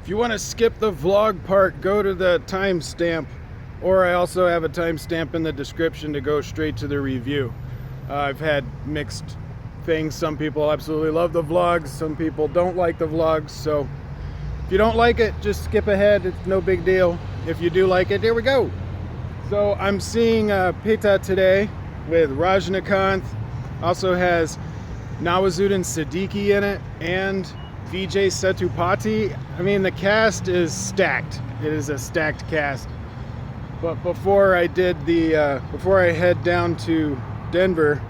If you want to skip the vlog part, go to the timestamp, or I also have a timestamp in the description to go straight to the review. I've had mixed things. Some people absolutely love the vlogs, some people don't like the vlogs, so if you don't like it, just skip ahead. It's no big deal. If you do like it, here we go. So I'm seeing Petta today with Rajinikanth. Also has Nawazuddin Siddiqui in it and Vijay Sethupathi. I mean, the cast is stacked. It is a stacked cast. But before I head down to Denver,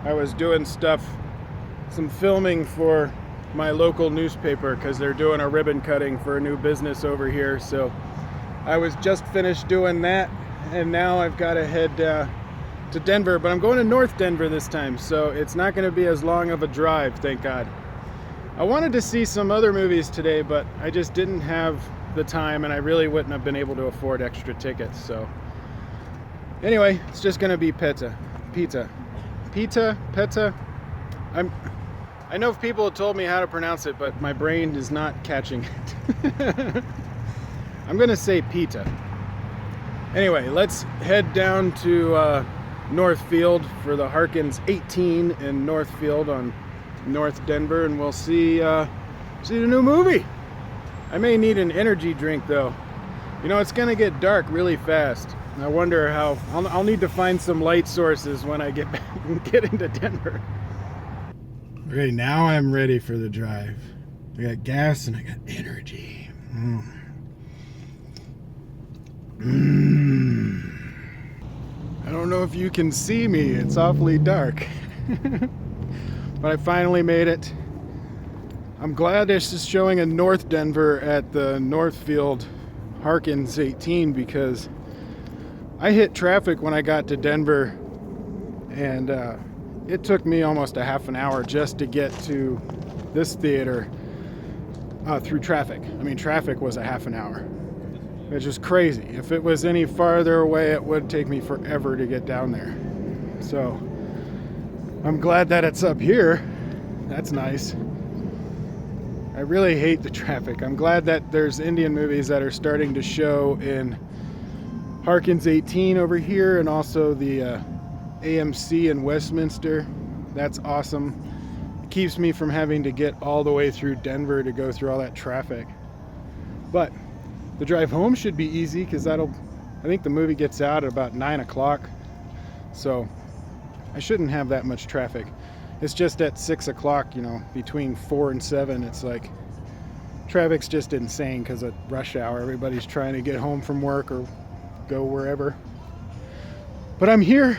I was doing some filming for my local newspaper because they're doing a ribbon cutting for a new business over here. So I was just finished doing that, and now I've got to head to Denver, but I'm going to North Denver this time, so it's not going to be as long of a drive, thank God. I wanted to see some other movies today, but I just didn't have the time, and I really wouldn't have been able to afford extra tickets. So anyway, it's just going to be Petta. I know if people have told me how to pronounce it, but my brain is not catching it. I'm going to say Petta. Anyway, let's head down to Northfield for the Harkins 18 in Northfield on North Denver, and we'll see the new movie. I may need an energy drink though. You know, it's gonna get dark really fast. I wonder how. I'll need to find some light sources when I get back and get into Denver. Okay, now I'm ready for the drive. I got gas and I got energy. I don't know if you can see me. It's awfully dark. But I finally made it. I'm glad this is showing in North Denver at the Northfield Harkins 18 because I hit traffic when I got to Denver, and it took me almost a half an hour just to get to this theater through traffic. I mean, traffic was a half an hour. It's just crazy. If it was any farther away, it would take me forever to get down there. So I'm glad that it's up here. That's nice. I really hate the traffic. I'm glad that there's Indian movies that are starting to show in Harkins 18 over here, and also the AMC in Westminster. That's awesome. It keeps me from having to get all the way through Denver to go through all that traffic. But the drive home should be easy because I think the movie gets out at about 9 o'clock. So I shouldn't have that much traffic. It's just at 6 o'clock, you know, between 4 and 7, it's like traffic's just insane because at rush hour, everybody's trying to get home from work or go wherever. But I'm here,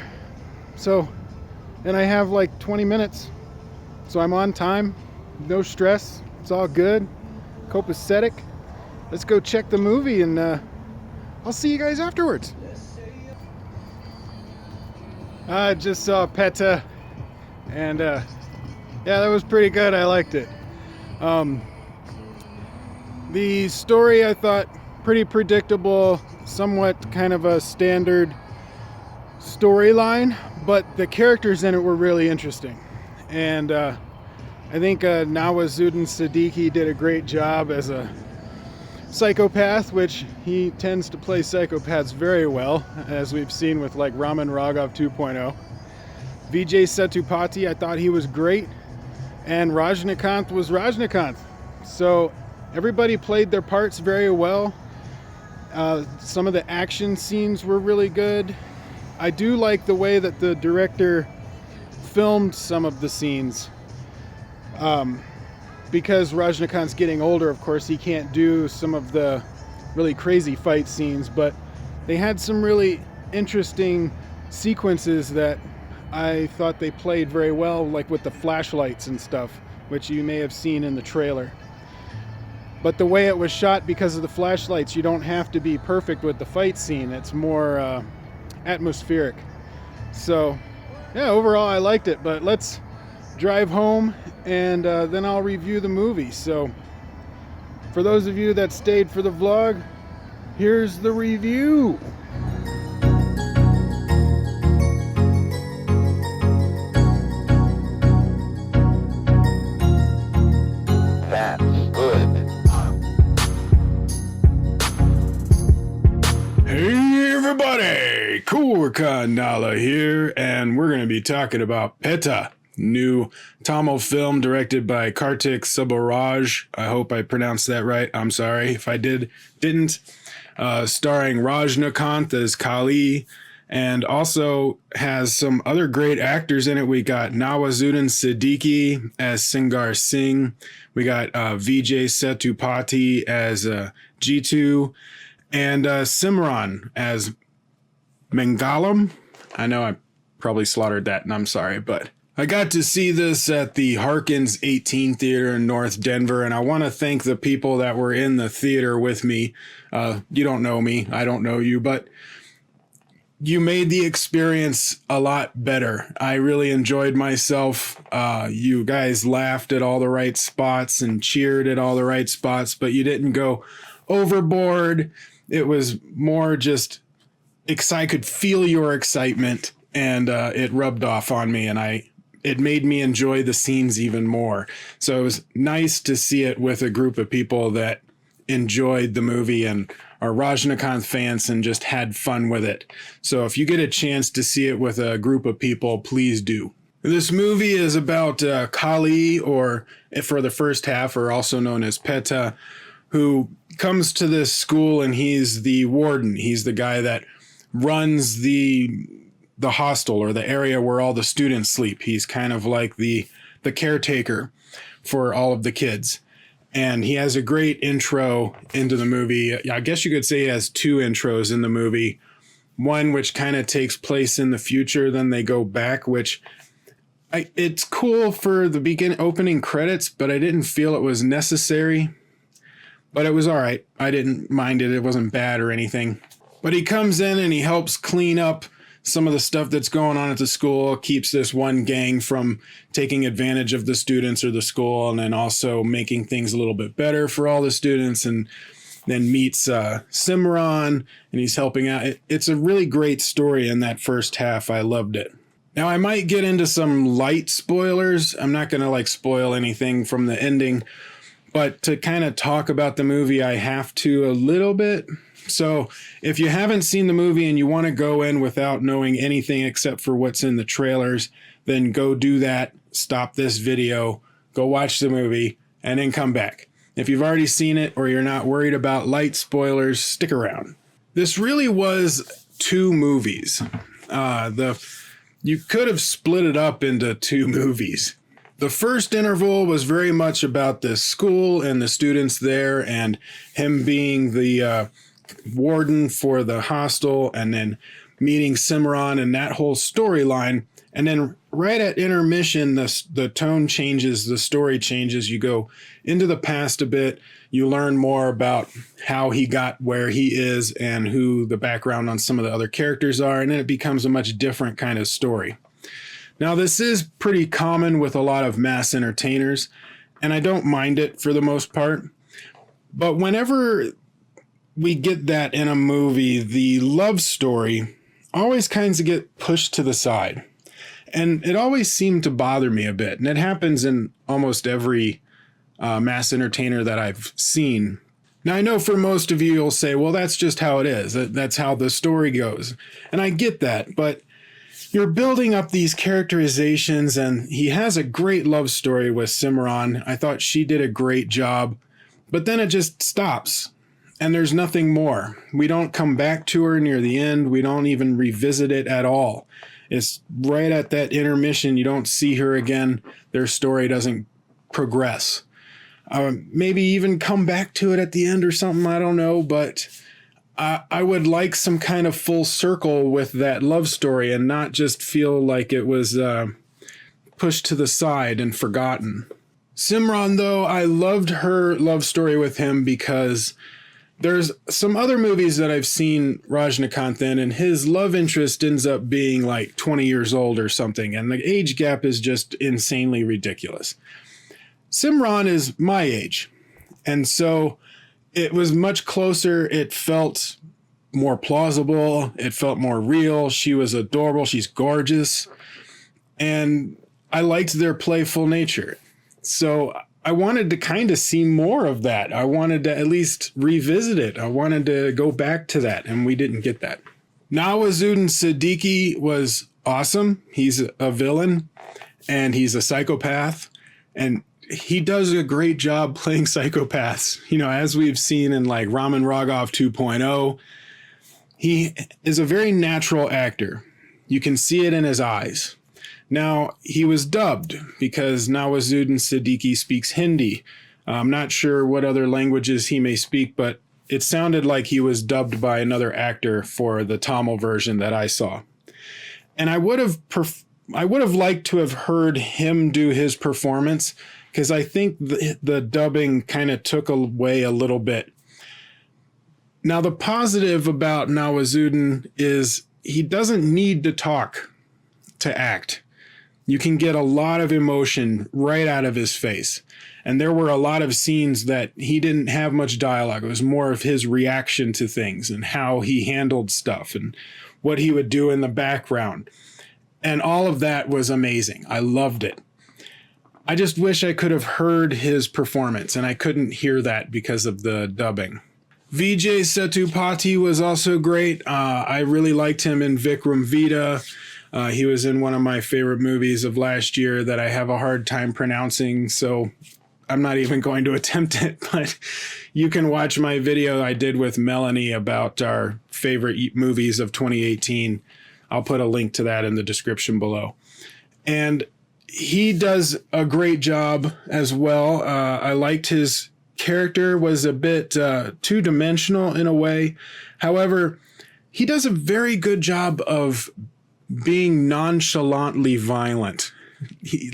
and I have like 20 minutes, so I'm on time, no stress, it's all good, copacetic. Let's go check the movie, and I'll see you guys afterwards. I just saw Petta, and yeah, that was pretty good. I liked it. The story I thought pretty predictable, somewhat kind of a standard storyline, but the characters in it were really interesting. And I think Nawazuddin Siddiqui did a great job as a psychopath, which he tends to play psychopaths very well, as we've seen with like Raman Raghav 2.0. Vijay Sethupathi, I thought he was great, and Rajinikanth was Rajinikanth. So everybody played their parts very well. Some of the action scenes were really good. I do like the way that the director filmed some of the scenes. Because Rajinikanth's getting older, of course, he can't do some of the really crazy fight scenes, but they had some really interesting sequences that I thought they played very well, like with the flashlights and stuff, which you may have seen in the trailer. But the way it was shot, because of the flashlights, you don't have to be perfect with the fight scene. It's more atmospheric. So, yeah, overall I liked it, but let's drive home and then I'll review the movie. So for those of you that stayed for the vlog, here's the review. That's good. everybody, Koricon here, and we're going to be talking about Petta, new Tamil film directed by Karthik Subbaraj. I hope I pronounced that right. I'm sorry if I didn't. Starring Rajinikanth as Kali, and also has some other great actors in it. We got Nawazuddin Siddiqui as Singar Singh. We got Vijay Sethupathi as G2. And Simran as Mangalam. I know I probably slaughtered that, and I'm sorry, but I got to see this at the Harkins 18 Theater in North Denver, and I want to thank the people that were in the theater with me. You don't know me, I don't know you, but you made the experience a lot better. I really enjoyed myself. You guys laughed at all the right spots and cheered at all the right spots, but you didn't go overboard. It was more just I could feel your excitement, and it rubbed off on me, and it made me enjoy the scenes even more. So it was nice to see it with a group of people that enjoyed the movie and are Rajinikanth fans and just had fun with it. So if you get a chance to see it with a group of people, please do. This movie is about Kali, or for the first half, or also known as Petta, who comes to this school, and he's the warden. He's the guy that runs the hostel, or the area where all the students sleep. He's kind of like the caretaker for all of the kids. And he has a great intro into the movie. I guess you could say he has two intros in the movie. One which kind of takes place in the future, then they go back, which it's cool for the opening credits, but I didn't feel it was necessary. But it was all right. I didn't mind it. It wasn't bad or anything. But he comes in and he helps clean up some of the stuff that's going on at the school, keeps this one gang from taking advantage of the students or the school, and then also making things a little bit better for all the students, and then meets Simran, and he's helping out. It's a really great story in that first half. I loved it. Now, I might get into some light spoilers. I'm not going to spoil anything from the ending, but to kind of talk about the movie, I have to a little bit. So if you haven't seen the movie and you want to go in without knowing anything except for what's in the trailers, then go do that. Stop this video, go watch the movie, and then come back. If you've already seen it or you're not worried about light spoilers, stick around. This really was two movies. You could have split it up into two movies. The first interval was very much about the school and the students there, and him being the warden for the hostel, and then meeting Simran and that whole storyline. And then right at intermission, the tone changes, the story changes. You go into the past a bit. You learn more about how he got where he is and who the background on some of the other characters are. And then it becomes a much different kind of story. Now, this is pretty common with a lot of mass entertainers, and I don't mind it for the most part. But whenever we get that in a movie, the love story always kind of get pushed to the side. And it always seemed to bother me a bit. And it happens in almost every mass entertainer that I've seen. Now, I know for most of you, you'll say, well, that's just how it is. That's how the story goes. And I get that, but you're building up these characterizations, and he has a great love story with Simran. I thought she did a great job, but then it just stops, and there's nothing more. We don't come back to her near the end. We don't even revisit it at all. It's right at that intermission. You don't see her again. Their story doesn't progress. Maybe even come back to it at the end or something. I don't know, but I would like some kind of full circle with that love story and not just feel like it was pushed to the side and forgotten. Simran, though, I loved her love story with him because there's some other movies that I've seen Rajinikanth in, and his love interest ends up being 20 years old or something, and the age gap is just insanely ridiculous. Simran is my age, and so it was much closer. It felt more plausible. It felt more real. She was adorable. She's gorgeous. And I liked their playful nature. So I wanted to kind of see more of that. I wanted to at least revisit it. I wanted to go back to that, and we didn't get that. Nawazuddin Siddiqui was awesome. He's a villain and he's a psychopath, and he does a great job playing psychopaths. You know, as we've seen in like Raman Raghav 2.0, he is a very natural actor. You can see it in his eyes. Now, he was dubbed because Nawazuddin Siddiqui speaks Hindi. I'm not sure what other languages he may speak, but it sounded like he was dubbed by another actor for the Tamil version that I saw. And I would have liked to have heard him do his performance, because I think the dubbing kind of took away a little bit. Now, the positive about Nawazuddin is he doesn't need to talk to act. You can get a lot of emotion right out of his face. And there were a lot of scenes that he didn't have much dialogue. It was more of his reaction to things and how he handled stuff and what he would do in the background. And all of that was amazing. I loved it. I just wish I could have heard his performance, and I couldn't hear that because of the dubbing. Vijay Sethupathi was also great. I really liked him in Vikram Vedha. He was in one of my favorite movies of last year that I have a hard time pronouncing, so I'm not even going to attempt it, but you can watch my video I did with Melanie about our favorite movies of 2018. I'll put a link to that in the description below. And he does a great job as well. I liked his character was a bit two-dimensional in a way. However, he does a very good job of being nonchalantly violent. He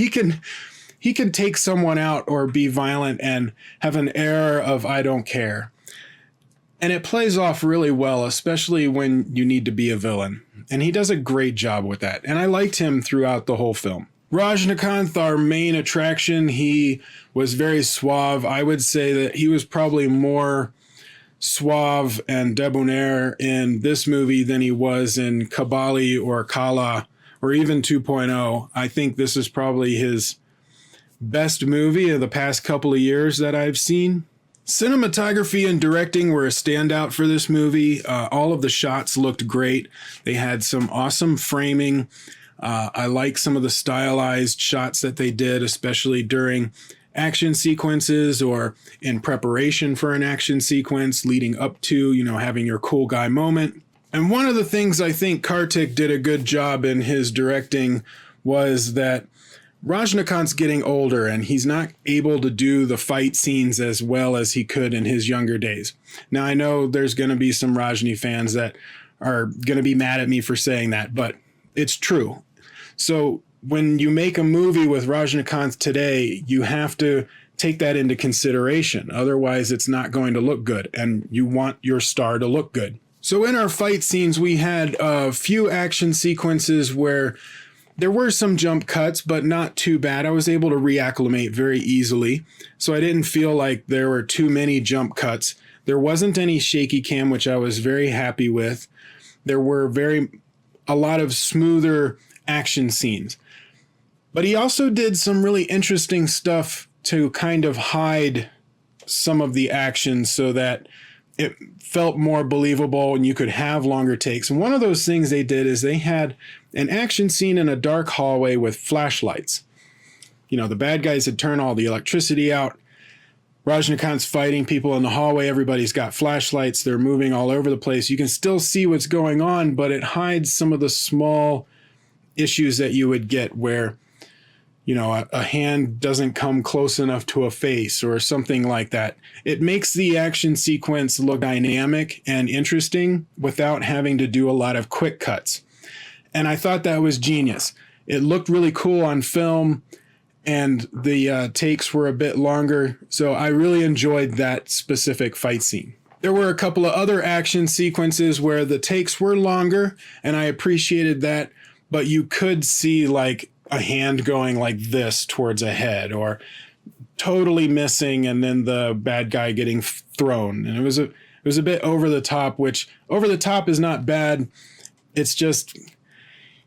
can take someone out or be violent and have an air of I don't care. And it plays off really well, especially when you need to be a villain. And he does a great job with that. And I liked him throughout the whole film. Rajinikanth, our main attraction, he was very suave. I would say that he was probably more suave and debonair in this movie than he was in Kabali or Kala or even 2.0. I think this is probably his best movie of the past couple of years that I've seen. Cinematography and directing were a standout for this movie. All of the shots looked great. They had some awesome framing. I like some of the stylized shots that they did, especially during action sequences or in preparation for an action sequence leading up to, having your cool guy moment. And one of the things I think Karthik did a good job in his directing was that Rajinikanth's getting older and he's not able to do the fight scenes as well as he could in his younger days. Now, I know there's going to be some Rajini fans that are going to be mad at me for saying that, but it's true. So when you make a movie with Rajinikanth today, you have to take that into consideration. Otherwise, it's not going to look good, and you want your star to look good. So in our fight scenes, we had a few action sequences where there were some jump cuts, but not too bad. I was able to reacclimate very easily, so I didn't feel like there were too many jump cuts. There wasn't any shaky cam, which I was very happy with. There were a lot of smoother action scenes. But he also did some really interesting stuff to kind of hide some of the action so that it felt more believable and you could have longer takes. And one of those things they did is they had an action scene in a dark hallway with flashlights. The bad guys had turned all the electricity out. Rajinikanth's fighting people in the hallway. Everybody's got flashlights. They're moving all over the place. You can still see what's going on, but it hides some of the small issues that you would get where, a hand doesn't come close enough to a face or something like that. It makes the action sequence look dynamic and interesting without having to do a lot of quick cuts. And I thought that was genius. It looked really cool on film, and the takes were a bit longer. So I really enjoyed that specific fight scene. There were a couple of other action sequences where the takes were longer, and I appreciated that, but you could see like a hand going like this towards a head or totally missing and then the bad guy getting thrown. And it was a bit over the top, which over the top is not bad. It's just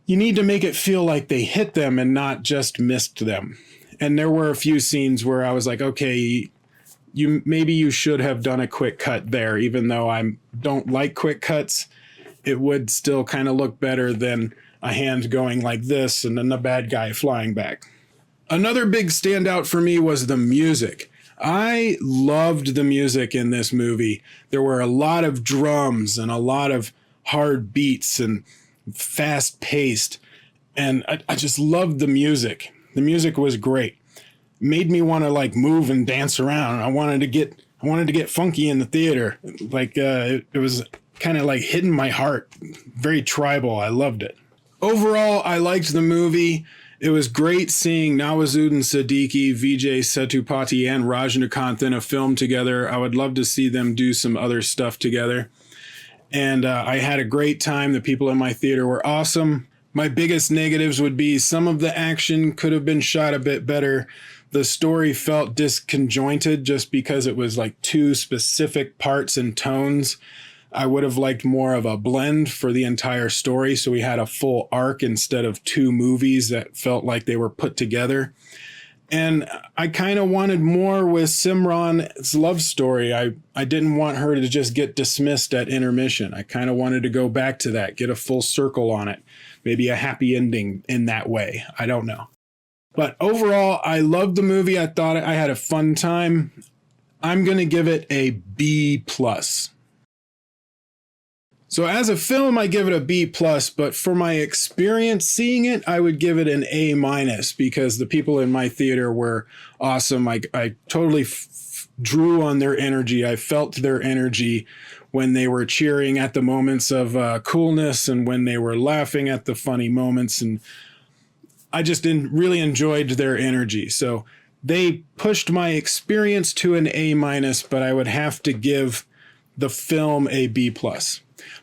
you need to make it feel like they hit them and not just missed them. And there were a few scenes where I was like, okay, you should have done a quick cut there, even though I don't like quick cuts. it would still kind of look better than a hand going like this and then the bad guy flying back. Another big standout for me was the music. I loved the music in this movie. There were a lot of drums and a lot of hard beats and fast paced. And I just loved the music. The music was great. Made me want to like move and dance around. I wanted to get funky in the theater. Like it was kind of like hitting my heart. Very tribal. I loved it. Overall, I liked the movie. It was great seeing Nawazuddin Siddiqui, Vijay Sethupathi, and Rajinikanth in a film together. I would love to see them do some other stuff together. And I had a great time. The people in my theater were awesome. My biggest negatives would be some of the action could have been shot a bit better. The story felt disconjointed just because it was like two specific parts and tones. I would have liked more of a blend for the entire story, so we had a full arc instead of two movies that felt like they were put together. And I kind of wanted more with Simran's love story. I didn't want her to just get dismissed at intermission. I kind of wanted to go back to that, get a full circle on it. Maybe a happy ending in that way. I don't know. But overall, I loved the movie. I thought I had a fun time. I'm going to give it a B+. So as a film, I give it a B+, but for my experience seeing it, I would give it an A- because the people in my theater were awesome. I totally drew on their energy. I felt their energy when they were cheering at the moments of coolness and when they were laughing at the funny moments. And I just really enjoyed their energy. So they pushed my experience to an A-, but I would have to give the film a B+.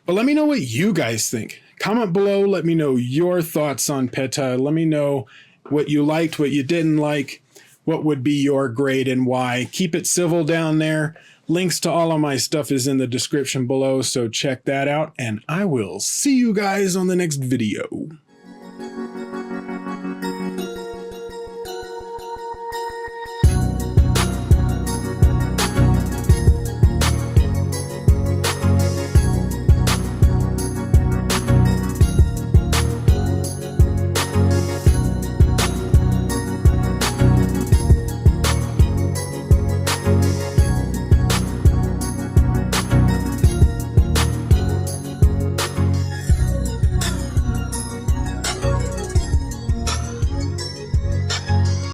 But let me know what you guys think. Comment below. Let me know your thoughts on Petta. Let me know what you liked, what you didn't like, what would be your grade and why. Keep it civil down there. Links to all of my stuff is in the description below, so check that out. And I will see you guys on the next video.